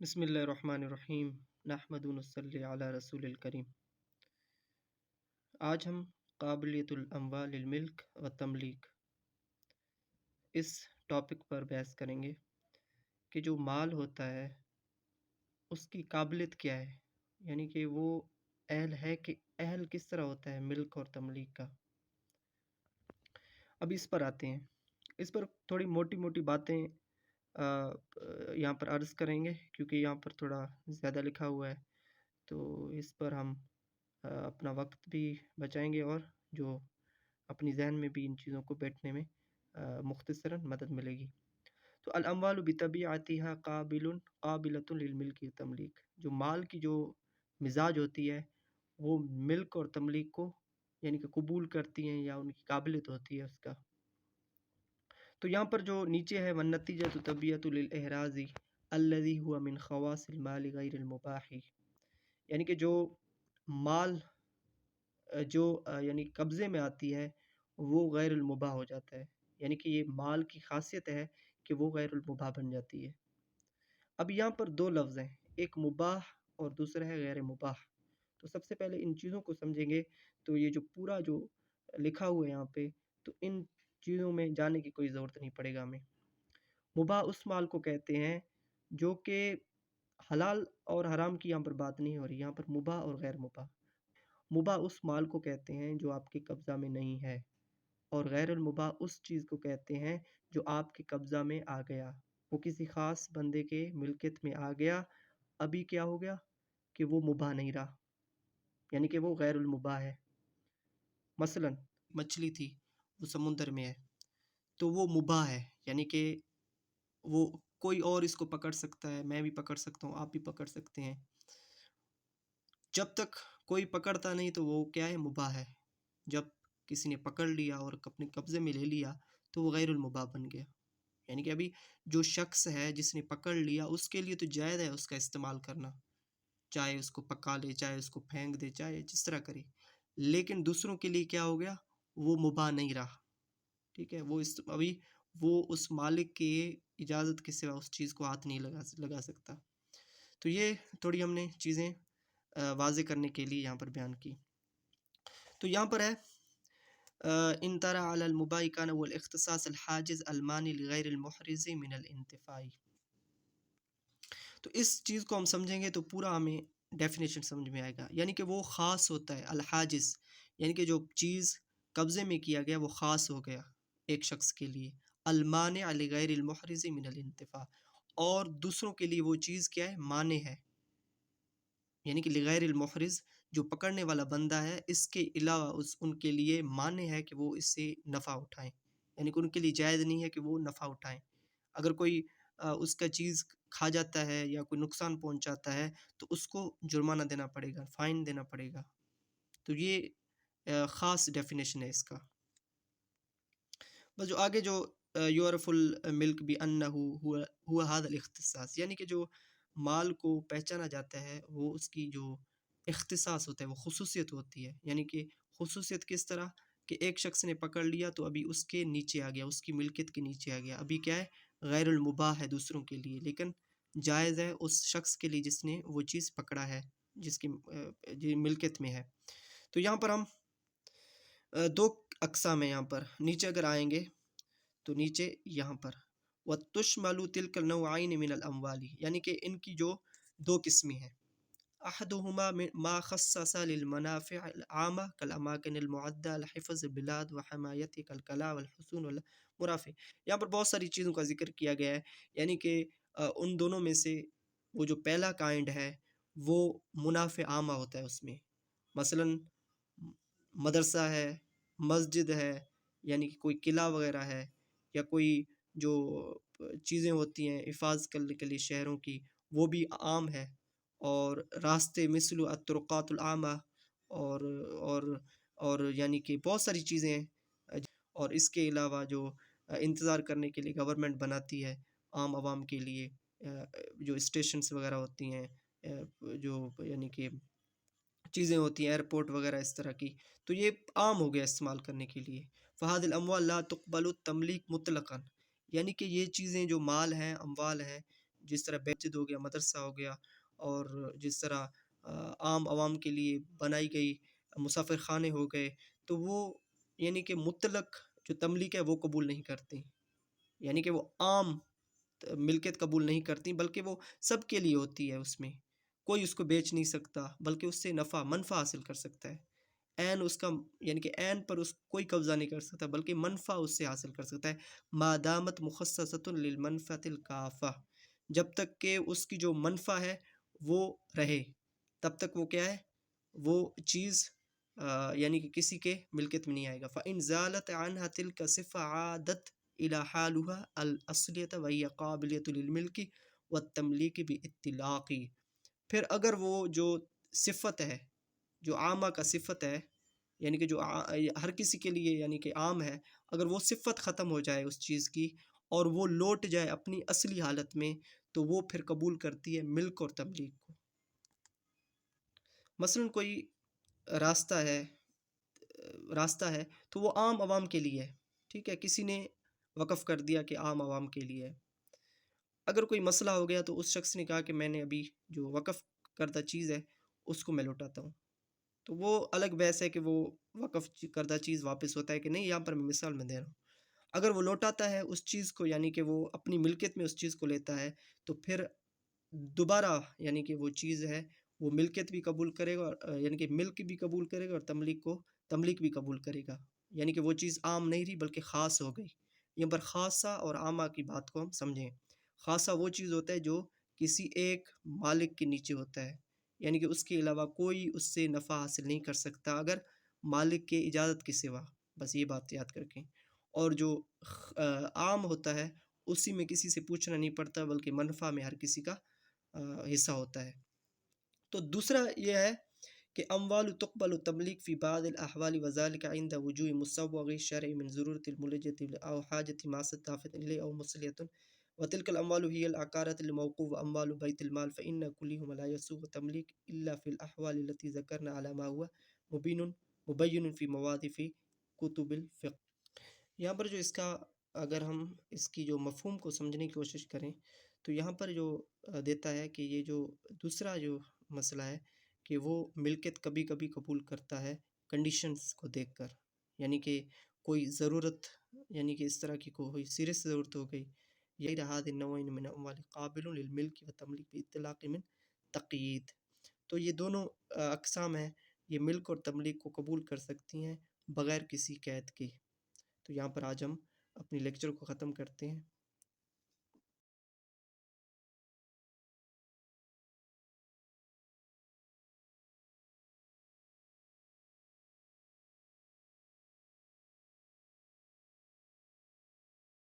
بسم اللہ الرحمن الرحیم نحمد و نصلی علی رسول الکریم۔ آج ہم قابلیت الاموال للملک و تملیک اس ٹاپک پر بحث کریں گے کہ جو مال ہوتا ہے اس کی قابلیت کیا ہے، یعنی کہ وہ اہل ہے کہ اہل کس طرح ہوتا ہے ملک اور تملیک کا۔ اب اس پر آتے ہیں، اس پر تھوڑی موٹی موٹی باتیں یہاں پر عرض کریں گے کیونکہ یہاں پر تھوڑا زیادہ لکھا ہوا ہے، تو اس پر ہم اپنا وقت بھی بچائیں گے اور جو اپنی ذہن میں بھی ان چیزوں کو بیٹھنے میں مختصراً مدد ملے گی۔ تو الاموال بطبیعتها قابلۃ للملک و تملیک، جو مال کی جو مزاج ہوتی ہے وہ ملک اور تملیک کو یعنی کہ قبول کرتی ہیں یا ان کی قابلیت ہوتی ہے اس کا۔ تو یہاں پر جو نیچے ہے والنتیجۃ طبیعۃ للاحراز الذی هو من خواص المال غیر المباح، یعنی کہ جو مال جو یعنی قبضے میں آتی ہے وہ غیر المباح ہو جاتا ہے، یعنی کہ یہ مال کی خاصیت ہے کہ وہ غیر المباح بن جاتی ہے۔ اب یہاں پر دو لفظ ہیں، ایک مباح اور دوسرا ہے غیر مباح۔ تو سب سے پہلے ان چیزوں کو سمجھیں گے تو یہ جو پورا جو لکھا ہوا ہے یہاں پہ، تو ان چیزوں میں جانے کی کوئی ضرورت نہیں پڑے گا ہمیں۔ مباح اس مال کو کہتے ہیں جو کہ حلال اور حرام کی یہاں پر بات نہیں ہو رہی، یہاں پر مباح اور غیر مباح۔ مباح اس مال کو کہتے ہیں جو آپ کے قبضہ میں نہیں ہے، اور غیر المباح اس چیز کو کہتے ہیں جو آپ کے قبضہ میں آ گیا، وہ کسی خاص بندے کے ملکیت میں آ گیا، ابھی کیا ہو گیا کہ وہ مباح نہیں رہا، یعنی کہ وہ غیر المباح ہے۔ مثلا مچھلی تھی، وہ سمندر میں ہے تو وہ مباح ہے، یعنی کہ وہ کوئی اور اس کو پکڑ سکتا ہے، میں بھی پکڑ سکتا ہوں، آپ بھی پکڑ سکتے ہیں۔ جب تک کوئی پکڑتا نہیں تو وہ کیا ہے، مباح ہے۔ جب کسی نے پکڑ لیا اور اپنے قبضے میں لے لیا تو وہ غیر المباح بن گیا، یعنی کہ ابھی جو شخص ہے جس نے پکڑ لیا اس کے لیے تو جائز ہے اس کا استعمال کرنا، چاہے اس کو پکا لے، چاہے اس کو پھینک دے، چاہے جس طرح کرے، لیکن دوسروں کے لیے کیا ہو گیا، وہ مباح نہیں رہا۔ ٹھیک ہے، ابھی وہ اس مالک کے اجازت کے سوا اس چیز کو ہاتھ نہیں لگا سکتا۔ تو یہ تھوڑی ہم نے چیزیں واضح کرنے کے لیے یہاں پر بیان کی۔ تو یہاں پر ہے ان ترى على المباح كان هو الاختصاص الحاجز المانع لغیر المحرز من الانتفاع۔ تو اس چیز کو ہم سمجھیں گے تو پورا ہمیں ڈیفینیشن سمجھ میں آئے گا، یعنی کہ وہ خاص ہوتا ہے، الحاجز یعنی کہ جو چیز قبضے میں کیا گیا وہ خاص ہو گیا ایک شخص کے لیے، المانع لغیر المحرز من الانتفاع، اور دوسروں کے لیے وہ چیز کیا ہے، مانع ہے، یعنی کہ لغیر المحرز جو پکڑنے والا بندہ ہے اس کے علاوہ ان کے لیے مانع ہے کہ وہ اس سے نفع اٹھائیں، یعنی کہ ان کے لیے جائز نہیں ہے کہ وہ نفع اٹھائیں۔ اگر کوئی اس کا چیز کھا جاتا ہے یا کوئی نقصان پہنچاتا ہے تو اس کو جرمانہ دینا پڑے گا، فائن دینا پڑے گا۔ تو یہ خاص ڈیفینیشن ہے اس کا۔ بس جو آگے جو یعرف الملک بأنہ هو هذا الاختصاص، یعنی کہ جو مال کو پہچانا جاتا ہے وہ اس کی جو اختصاص ہوتا ہے، وہ خصوصیت ہوتی ہے، یعنی کہ خصوصیت کس طرح کہ ایک شخص نے پکڑ لیا تو ابھی اس کے نیچے آ گیا، اس کی ملکیت کے نیچے آ گیا، ابھی کیا ہے، غیر المباح ہے دوسروں کے لیے، لیکن جائز ہے اس شخص کے لیے جس نے وہ چیز پکڑا ہے، جس کی ملکیت میں ہے۔ تو یہاں پر ہم دو اقسام ہیں، یہاں پر نیچے اگر آئیں گے تو نیچے یہاں پر وَتُشْمَلُ تِلْكَ النَّوْعَيْنِ مِنَ الْأَمْوَالِ، یعنی کہ ان کی جو دو قسمیں ہیں، احدهما ما خصص للمنافع العامة كالأماكن المعدة لحفظ البلاد وحمايتها كالقلاع والحصون والمرافع۔ یہاں پر بہت ساری چیزوں کا ذکر کیا گیا ہے، یعنی کہ ان دونوں میں سے وہ جو پہلا کائنڈ ہے وہ منافع عامہ ہوتا ہے، اس میں مثلا مدرسہ ہے، مسجد ہے، یعنی کہ کوئی قلعہ وغیرہ ہے، یا کوئی جو چیزیں ہوتی ہیں حفاظت کرنے کے لیے شہروں کی، وہ بھی عام ہے، اور راستے مثل الطرقات العامہ اور یعنی کہ بہت ساری چیزیں ہیں، اور اس کے علاوہ جو انتظار کرنے کے لیے گورنمنٹ بناتی ہے عام عوام کے لیے، جو اسٹیشنز وغیرہ ہوتی ہیں، جو یعنی کہ چیزیں ہوتی ہیں ایئرپورٹ وغیرہ اس طرح کی، تو یہ عام ہو گیا استعمال کرنے کے لیے۔ فہذه الاموال لا تقبل التملیک مطلقاً، یعنی کہ یہ چیزیں جو مال ہیں، اموال ہیں، جس طرح مسجد ہو گیا، مدرسہ ہو گیا، اور جس طرح عام عوام کے لیے بنائی گئی مسافر خانے ہو گئے، تو وہ یعنی کہ مطلق جو تملیک ہے وہ قبول نہیں کرتی، یعنی کہ وہ عام ملکیت قبول نہیں کرتی، بلکہ وہ سب کے لیے ہوتی ہے، اس میں کوئی اس کو بیچ نہیں سکتا، بلکہ اس سے منفع حاصل کر سکتا ہے، عین اس کا یعنی کہ عین پر اس کوئی قبضہ نہیں کر سکتا، بلکہ منفع اس سے حاصل کر سکتا ہے، مادامت مخصصۃ للمنفعۃ الکافہ، جب تک کہ اس کی جو منفع ہے وہ رہے، تب تک وہ کیا ہے، وہ چیز یعنی کہ کسی کے ملکیت میں نہیں آئے گا. فَإِنْ زَالَتْ عَنْهَا تِلْكَ صِفَةٌ عَادَتْ إِلَى حَالُهَا الْأَصْلِيَةَ وَهِيَ قَابِلَةٌ لِلْمِلْكِ وَالتَّمْلِيكِ بِإِطْلَاقِ. پھر اگر وہ جو صفت ہے، جو عامہ کا صفت ہے، یعنی کہ جو ہر کسی کے لیے یعنی کہ عام ہے، اگر وہ صفت ختم ہو جائے اس چیز کی اور وہ لوٹ جائے اپنی اصلی حالت میں، تو وہ پھر قبول کرتی ہے ملک اور تملیک کو. مثلا کوئی راستہ ہے تو وہ عام عوام کے لیے ہے، ٹھیک ہے، کسی نے وقف کر دیا کہ عام عوام کے لیے ہے. اگر کوئی مسئلہ ہو گیا تو اس شخص نے کہا کہ میں نے ابھی جو وقف کردہ چیز ہے اس کو میں لوٹاتا ہوں، تو وہ الگ بحث ہے کہ وہ وقف کردہ چیز واپس ہوتا ہے کہ نہیں. یہاں پر میں مثال میں دے رہا ہوں، اگر وہ لوٹاتا ہے اس چیز کو، یعنی کہ وہ اپنی ملکیت میں اس چیز کو لیتا ہے، تو پھر دوبارہ یعنی کہ وہ چیز ہے وہ ملکیت بھی قبول کرے گا، یعنی کہ ملک بھی قبول کرے گا، اور تملیک بھی قبول کرے گا، یعنی کہ وہ چیز عام نہیں رہی بلکہ خاص ہو گئی. یہاں پر خاصہ اور عامہ کی بات کو ہم سمجھیں. خاصہ وہ چیز ہوتا ہے جو کسی ایک مالک کے نیچے ہوتا ہے، یعنی کہ اس کے علاوہ کوئی اس سے نفع حاصل نہیں کر سکتا اگر مالک کے اجازت کے سوا، بس یہ بات یاد کر کے. اور جو عام ہوتا ہے اسی میں کسی سے پوچھنا نہیں پڑتا بلکہ منفع میں ہر کسی کا حصہ ہوتا ہے. تو دوسرا یہ ہے کہ اموال تقبل تملیک فی بعض الاحوال وذلك عند وجوه مسوغ شرع من ضرورت الملجة او حاجة ماسة دافت الیہ او مصلیة، وتلك الاموال هي العقارات الموقوف واموال بیت المال فإن كلهم لا يسوغ تملیک الا في الاحوال التي ذكرنا على ما هو مبین في مواضع في کتب الفقہ. یہاں پر جو اس کا اگر ہم اس کی جو مفہوم کو سمجھنے کی کوشش کریں تو یہاں پر جو دیتا ہے کہ یہ جو دوسرا جو مسئلہ ہے کہ وہ ملکیت کبھی کبھی قبول کرتا ہے کنڈیشنز کو دیکھ کر، یعنی کہ کوئی ضرورت، یعنی کہ اس طرح کی کوئی سیریس ضرورت ہو گئی، یہی رہا النوعین من اموال قابل للملک و تملیک باطلاق من تقیید. تو یہ دونوں اقسام ہیں، یہ ملک اور تملیک کو قبول کر سکتی ہیں بغیر کسی قید کے. تو یہاں پر آج ہم اپنی لیکچر کو ختم کرتے ہیں.